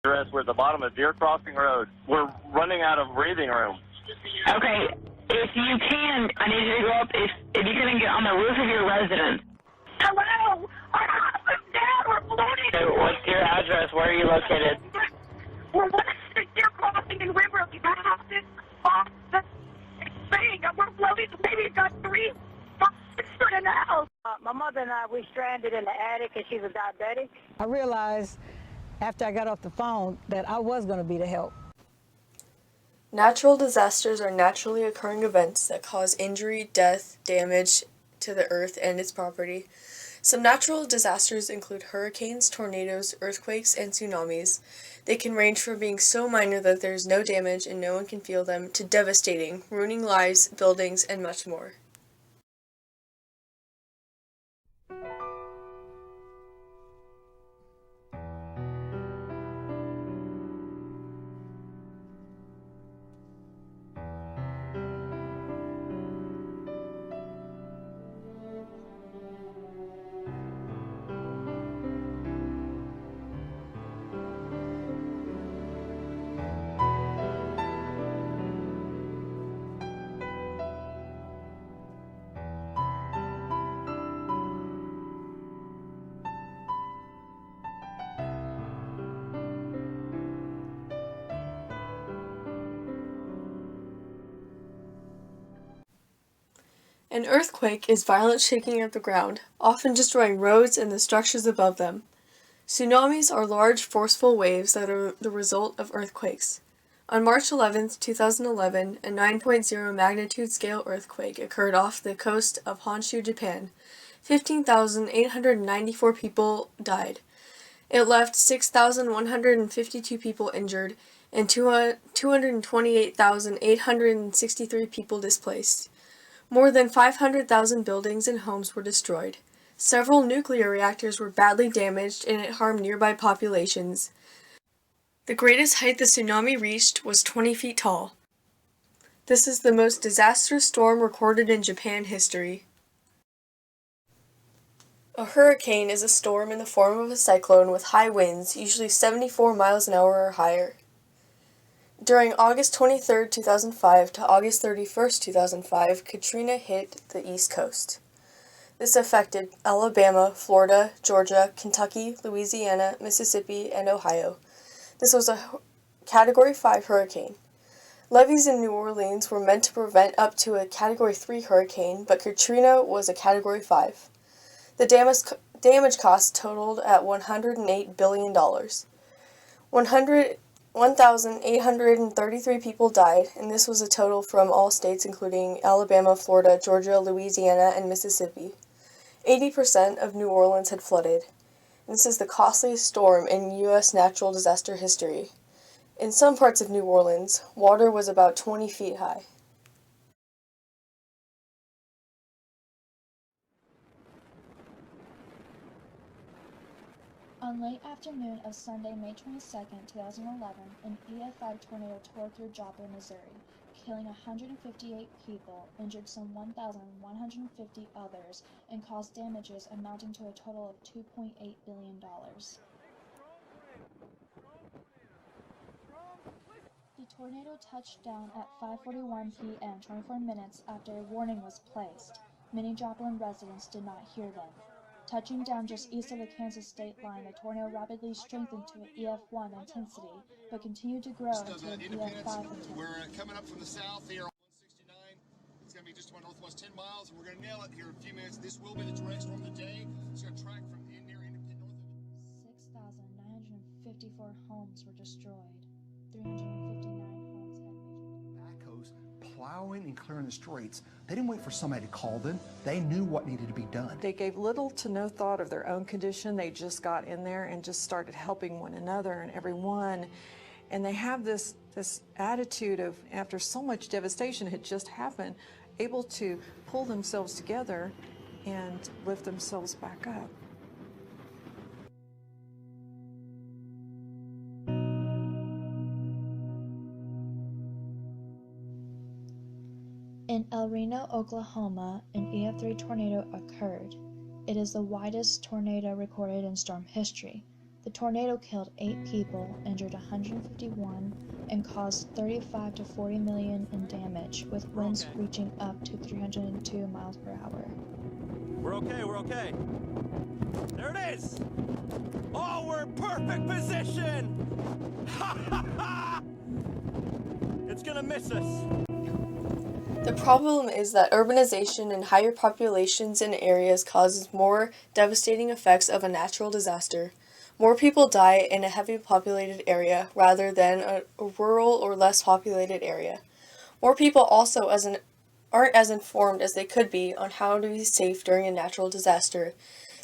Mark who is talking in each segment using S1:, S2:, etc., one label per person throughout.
S1: We're at the bottom of Deer Crossing Road. We're running out of breathing room.
S2: Okay, if you can, I need you to go up, if you can get on the roof of your residence.
S3: Hello? Our house is down. We're floating.
S2: So what's your address? Where are you located?
S3: We're west of Deer Crossing and River. The house is off the thing. We're floating. Maybe got 3 foot in the house.
S4: My mother and I, we stranded in the attic and she's a diabetic. I realized after I got off the phone that I was going to be the help.
S5: Natural disasters are naturally occurring events that cause injury, death, damage to the earth and its property. Some natural disasters include hurricanes, tornadoes, earthquakes, and tsunamis. They can range from being so minor that there is no damage and no one can feel them, to devastating, ruining lives, buildings, and much more. An earthquake is violent shaking of the ground, often destroying roads and the structures above them. Tsunamis are large, forceful waves that are the result of earthquakes. On March 11, 2011, a 9.0 magnitude scale earthquake occurred off the coast of Honshu, Japan. 15,894 people died. It left 6,152 people injured and 228,863 people displaced. More than 500,000 buildings and homes were destroyed. Several nuclear reactors were badly damaged and it harmed nearby populations. The greatest height the tsunami reached was 20 feet tall. This is the most disastrous storm recorded in Japan history. A hurricane is a storm in the form of a cyclone with high winds, usually 74 miles an hour or higher. During August 23, 2005 to August 31, 2005, Katrina hit the East Coast. This affected Alabama, Florida, Georgia, Kentucky, Louisiana, Mississippi, and Ohio. This was a Category 5 hurricane. Levees in New Orleans were meant to prevent up to a Category 3 hurricane, but Katrina was a Category 5. The damage cost totaled at $108 billion. 1,833 people died, and this was a total from all states including Alabama, Florida, Georgia, Louisiana, and Mississippi. 80% of New Orleans had flooded. This is the costliest storm in U.S. natural disaster history. In some parts of New Orleans, water was about 20 feet high.
S6: On late afternoon of Sunday, May 22, 2011, an EF5 tornado tore through Joplin, Missouri, killing 158 people, injured some 1,150 others, and caused damages amounting to a total of $2.8 billion. The tornado touched down at 5:41 p.m., 24 minutes after a warning was placed. Many Joplin residents did not hear them. Touching down just east of the Kansas state line, the tornado rapidly strengthened to an EF1 intensity, but continued to grow into an EF5 intensity.
S7: We're coming up from the south here on 169. It's going to be just about northwest 10 miles, and we're going to nail it here in a few minutes. This will be the tornado storm of the day. It's going to track from near Independence.
S6: 6,954 homes were destroyed. 359 homes had major
S8: backhoes plowing and clearing the streets. They didn't wait for somebody to call them. They knew what needed to be done.
S9: They gave little to no thought of their own condition. They just got in there and just started helping one another and everyone. And they have this attitude of, after so much devastation had just happened, able to pull themselves together and lift themselves back up.
S6: In El Reno, Oklahoma, an EF3 tornado occurred. It is the widest tornado recorded in storm history. The tornado killed 8 people, injured 151, and caused 35 to 40 million in damage, with winds reaching up to 302 miles per hour.
S10: We're okay. There it is! Oh, we're in perfect position! Ha ha ha! It's gonna miss us.
S5: The problem is that urbanization and higher populations in areas causes more devastating effects of a natural disaster. More people die in a heavily populated area rather than a rural or less populated area. More people also aren't as informed as they could be on how to be safe during a natural disaster.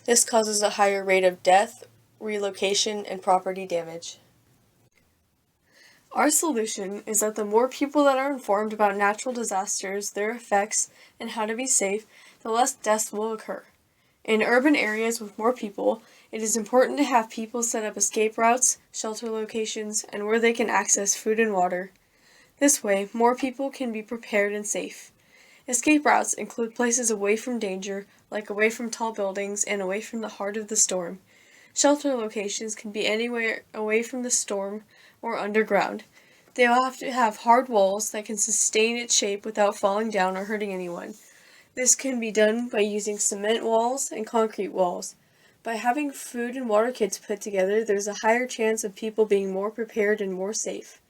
S5: This causes a higher rate of death, relocation, and property damage. Our solution is that the more people that are informed about natural disasters, their effects, and how to be safe, the less deaths will occur. In urban areas with more people, it is important to have people set up escape routes, shelter locations, and where they can access food and water. This way, more people can be prepared and safe. Escape routes include places away from danger, like away from tall buildings and away from the heart of the storm. Shelter locations can be anywhere away from the storm or underground. They will have to have hard walls that can sustain its shape without falling down or hurting anyone. This can be done by using cement walls and concrete walls. By having food and water kits put together, there's a higher chance of people being more prepared and more safe.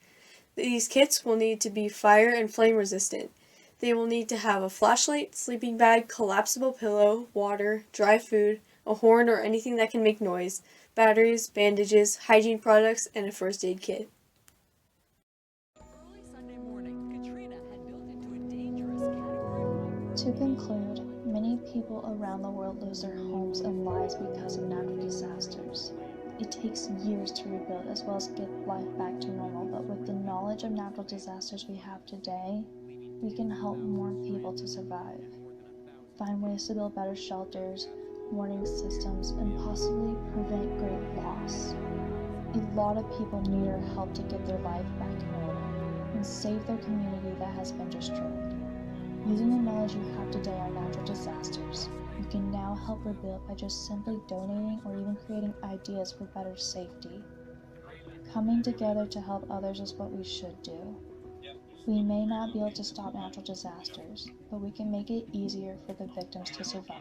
S5: These kits will need to be fire and flame resistant. They will need to have a flashlight, sleeping bag, collapsible pillow, water, dry food, a horn or anything that can make noise, batteries, bandages, hygiene products, and a first aid kit.
S6: To conclude, many people around the world lose their homes and lives because of natural disasters. It takes years to rebuild as well as get life back to normal, but with the knowledge of natural disasters we have today, we can help more people to survive, find ways to build better shelters, warning systems, and possibly prevent great loss. A lot of people need our help to get their life back in order and save their community that has been destroyed. Using the knowledge you have today on natural disasters, you can now help rebuild by just simply donating or even creating ideas for better safety. Coming together to help others is what we should do. We may not be able to stop natural disasters, but we can make it easier for the victims to survive.